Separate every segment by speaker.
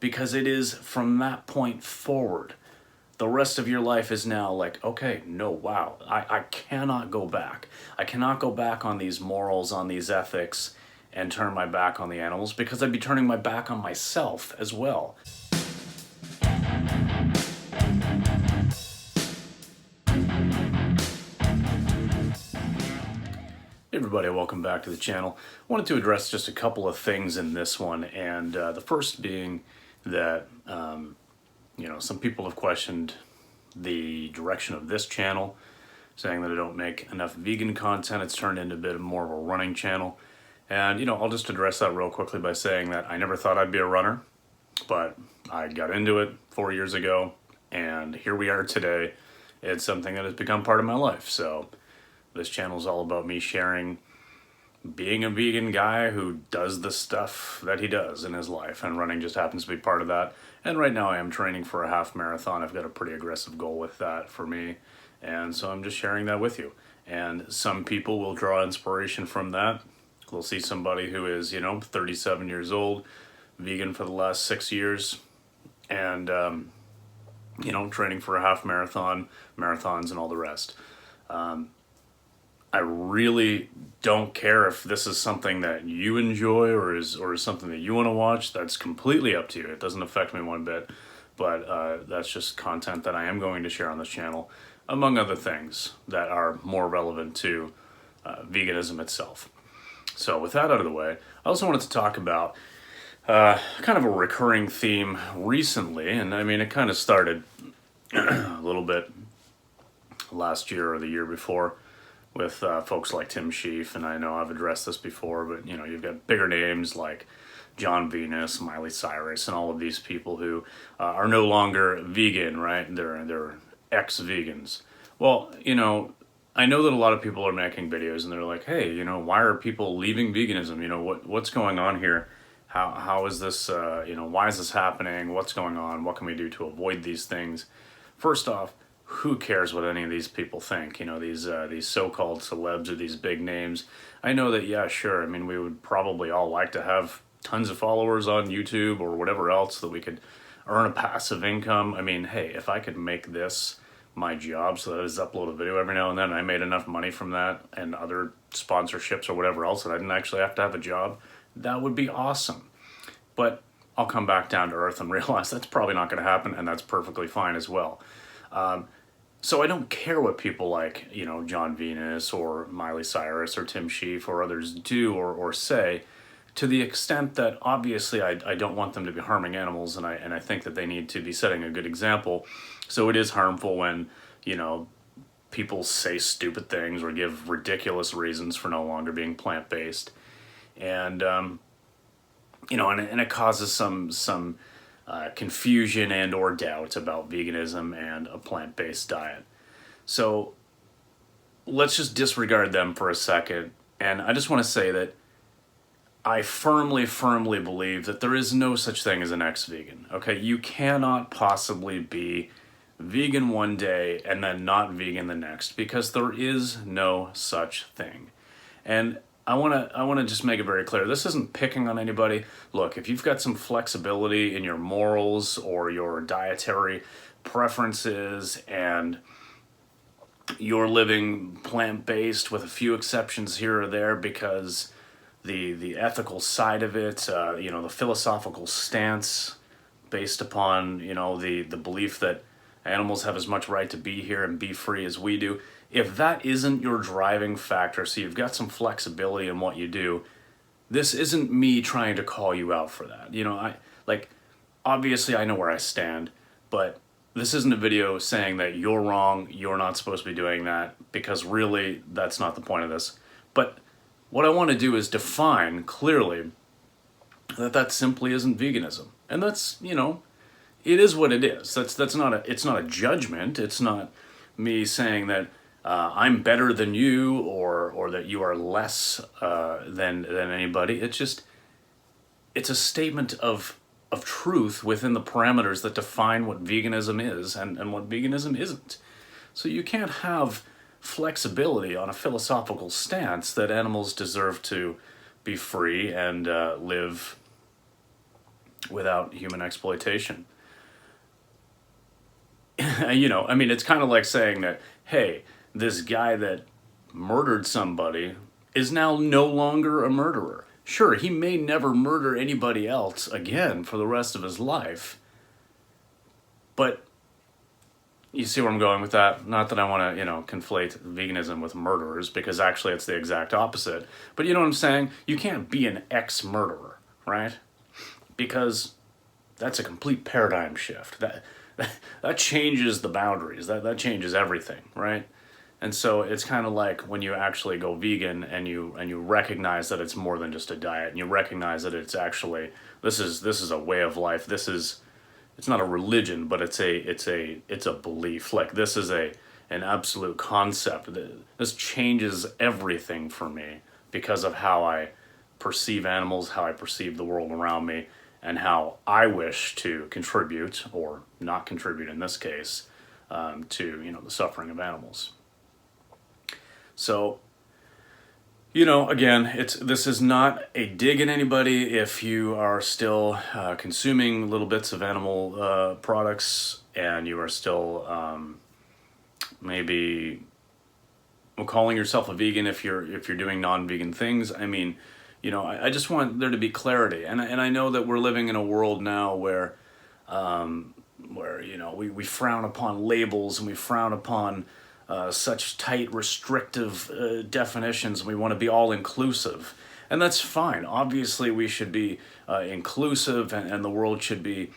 Speaker 1: because it is from that point forward. The rest of your life is now like, okay, no, wow, I cannot go back. I cannot go back on these morals, on these ethics, and turn my back on the animals, because I'd be turning my back on myself as well. Hey everybody, welcome back to the channel. I wanted to address just a couple of things in this one, and the first being that some people have questioned the direction of this channel, saying that I don't make enough vegan content. It's turned into a bit more of a running channel. And, I'll just address that real quickly by saying that I never thought I'd be a runner, but I got into it 4 years ago, and here we are today. It's something that has become part of my life. So this channel is all about me sharing being a vegan guy who does the stuff that he does in his life, and running just happens to be part of that. And right now I am training for a half marathon. I've got a pretty aggressive goal with that for me, and so I'm just sharing that with you. And some people will draw inspiration from that. They'll see somebody who is 37 years old, vegan for the last 6 years, and training for a half marathon, marathons, and all the rest. I really don't care if this is something that you enjoy or is something that you want to watch. That's completely up to you. It doesn't affect me one bit, but that's just content that I am going to share on this channel, among other things that are more relevant to veganism itself. So with that out of the way, I also wanted to talk about kind of a recurring theme recently, and I mean it kind of started a little bit last year or the year before, with folks like Tim Sheaf, and I know I've addressed this before, but you've got bigger names like John Venus, Miley Cyrus, and all of these people who are no longer vegan, right? They're ex-vegans. Well, I know that a lot of people are making videos and they're like, hey, why are people leaving veganism? What's going on here? How is this, why is this happening? What's going on? What can we do to avoid these things? First off, who cares what any of these people think? These so-called celebs or these big names. I know that, yeah, sure. I mean, we would probably all like to have tons of followers on YouTube or whatever else so that we could earn a passive income. I mean, hey, if I could make this my job so that I just upload a video every now and then, I made enough money from that and other sponsorships or whatever else that I didn't actually have to have a job, that would be awesome. But I'll come back down to earth and realize that's probably not going to happen, and that's perfectly fine as well. So I don't care what people like, John Venus or Miley Cyrus or Tim Sheaf or others do or say, to the extent that obviously I don't want them to be harming animals, and I think that they need to be setting a good example. So it is harmful when, people say stupid things or give ridiculous reasons for no longer being plant-based. And, and it causes some confusion and or doubt about veganism and a plant-based diet. So let's just disregard them for a second. And I just want to say that I firmly believe that there is no such thing as an ex-vegan. Okay, you cannot possibly be vegan one day and then not vegan the next, because there is no such thing. And I want to just make it very clear. This isn't picking on anybody. Look, if you've got some flexibility in your morals or your dietary preferences and you're living plant-based with a few exceptions here or there because the ethical side of it, the philosophical stance based upon, the belief that animals have as much right to be here and be free as we do, if that isn't your driving factor, so you've got some flexibility in what you do, this isn't me trying to call you out for that. Obviously I know where I stand, but this isn't a video saying that you're wrong, you're not supposed to be doing that, because really that's not the point of this. But what I want to do is define clearly that simply isn't veganism. And that's, it is what it is. It's not a judgment. It's not me saying that I'm better than you or that you are less than anybody. It's a statement of truth within the parameters that define what veganism is and what veganism isn't. So you can't have flexibility on a philosophical stance that animals deserve to be free and live without human exploitation. I mean, it's kind of like saying that, hey, this guy that murdered somebody is now no longer a murderer. Sure, he may never murder anybody else again for the rest of his life, but you see where I'm going with that? Not that I want to, conflate veganism with murderers, because actually it's the exact opposite. But you know what I'm saying? You can't be an ex-murderer, right? Because that's a complete paradigm shift. That changes the boundaries. That changes everything, right? And so it's kind of like when you actually go vegan and you recognize that it's more than just a diet, and you recognize that it's actually this is a way of life. It's not a religion, but it's a belief. Like, this is an absolute concept. This changes everything for me because of how I perceive animals, how I perceive the world around me, and how I wish to contribute, or not contribute in this case, to the suffering of animals. So, again, this is not a dig at anybody if you are still consuming little bits of animal products, and you are still maybe calling yourself a vegan if you're doing non-vegan things. I mean, I just want there to be clarity, and I know that we're living in a world now where we frown upon labels, and we frown upon such tight, restrictive definitions. We want to be all inclusive, and that's fine. Obviously, we should be inclusive, and the world should be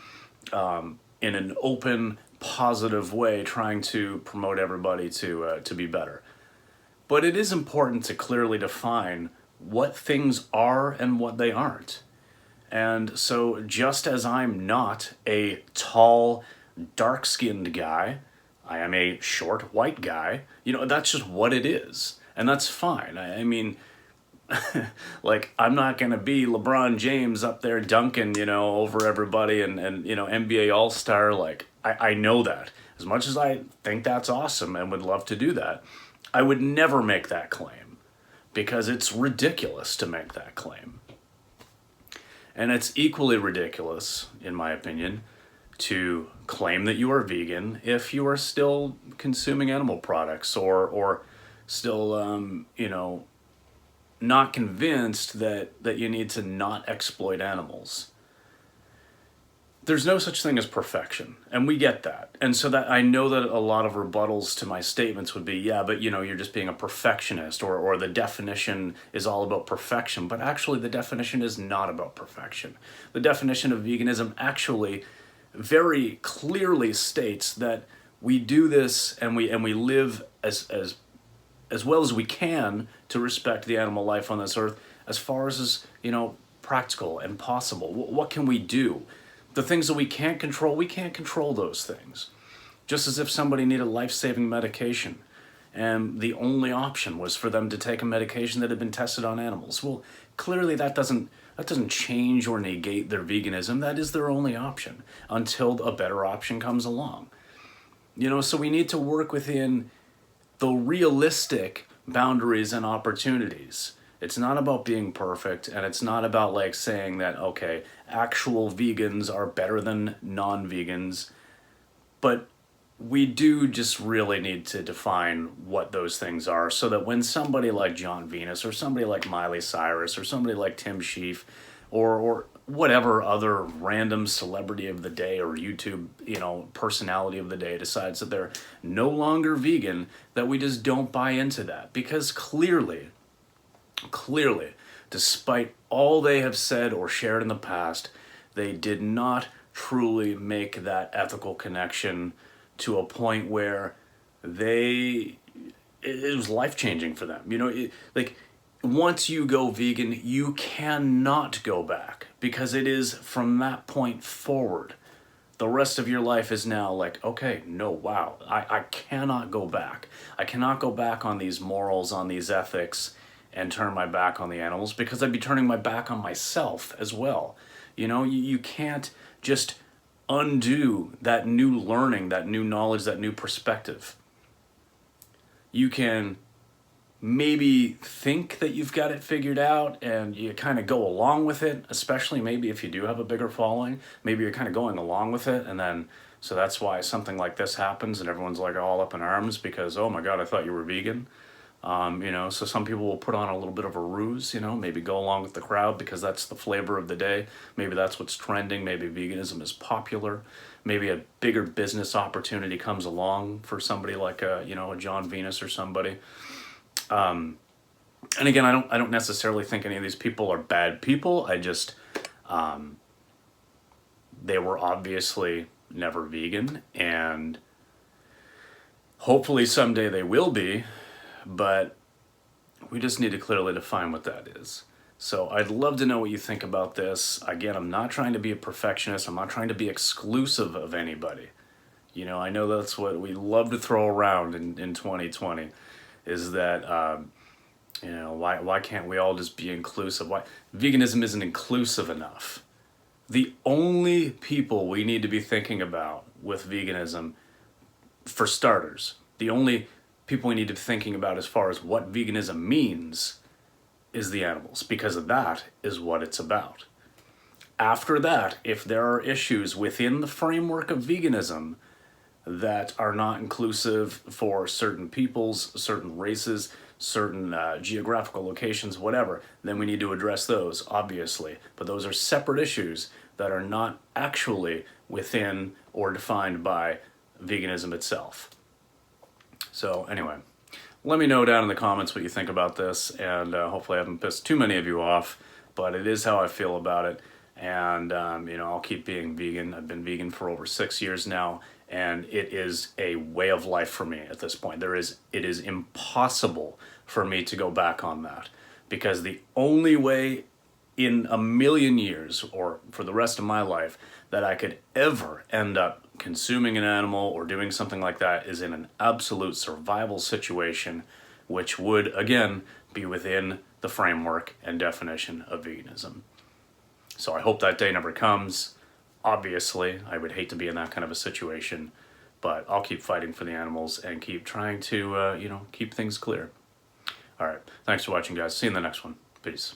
Speaker 1: in an open, positive way, trying to promote everybody to be better. But it is important to clearly define what things are and what they aren't. And so, just as I'm not a tall, dark-skinned guy, I am a short, white guy. That's just what it is. And that's fine. I mean, like, I'm not going to be LeBron James up there dunking, over everybody, and NBA All-Star. Like, I know that. As much as I think that's awesome and would love to do that, I would never make that claim, because it's ridiculous to make that claim. And it's equally ridiculous, in my opinion, to claim that you are vegan if you are still consuming animal products, or still, not convinced that you need to not exploit animals. There's no such thing as perfection, and we get that. And so that I know that a lot of rebuttals to my statements would be, yeah, but you're just being a perfectionist, or the definition is all about perfection. But actually, the definition is not about perfection. The definition of veganism actually very clearly states that we do this, and we live as well as we can to respect the animal life on this earth, as far as is practical and possible. What can we do? The things that we can't control those things. Just as if somebody needed life-saving medication, and the only option was for them to take a medication that had been tested on animals. Well, clearly that doesn't change or negate their veganism. That is their only option until a better option comes along. So we need to work within the realistic boundaries and opportunities. It's not about being perfect, and it's not about like saying that, okay, actual vegans are better than non-vegans, but we do just really need to define what those things are, so that when somebody like John Venus, or somebody like Miley Cyrus, or somebody like Tim Sheaf, or whatever other random celebrity of the day or YouTube, personality of the day decides that they're no longer vegan, that we just don't buy into that. Because clearly, despite all they have said or shared in the past, they did not truly make that ethical connection to a point where it was life-changing for them. Like, once you go vegan, you cannot go back, because it is from that point forward. The rest of your life is now like, okay, no, wow, I cannot go back. I cannot go back on these morals, on these ethics, and turn my back on the animals, because I'd be turning my back on myself as well. You can't just undo that new learning, that new knowledge, that new perspective. You can maybe think that you've got it figured out and you kind of go along with it, especially maybe if you do have a bigger following, maybe you're kind of going along with it, and then so that's why something like this happens and everyone's like all up in arms because, oh my God, I thought you were vegan. So some people will put on a little bit of a ruse, maybe go along with the crowd because that's the flavor of the day. Maybe that's what's trending. Maybe veganism is popular. Maybe a bigger business opportunity comes along for somebody like a John Venus or somebody. And again, I don't necessarily think any of these people are bad people. I just, they were obviously never vegan, and hopefully someday they will be, but we just need to clearly define what that is. So I'd love to know what you think about this. Again, I'm not trying to be a perfectionist. I'm not trying to be exclusive of anybody. I know that's what we love to throw around in 2020, is that, why can't we all just be inclusive? Why veganism isn't inclusive enough? The only people we need to be thinking about with veganism, for starters, the only people we need to be thinking about as far as what veganism means is the animals, because that is what it's about. After that, if there are issues within the framework of veganism that are not inclusive for certain peoples, certain races, certain geographical locations, whatever, then we need to address those, obviously. But those are separate issues that are not actually within or defined by veganism itself. So anyway, let me know down in the comments what you think about this, and hopefully I haven't pissed too many of you off, but it is how I feel about it. And I'll keep being vegan. I've been vegan for over 6 years now, and it is a way of life for me at this point. It is impossible for me to go back on that, because the only way in a million years, or for the rest of my life, that I could ever end up consuming an animal or doing something like that is in an absolute survival situation, which would, again, be within the framework and definition of veganism. So I hope that day never comes. Obviously, I would hate to be in that kind of a situation, but I'll keep fighting for the animals and keep trying to, keep things clear. All right, thanks for watching, guys. See you in the next one. Peace.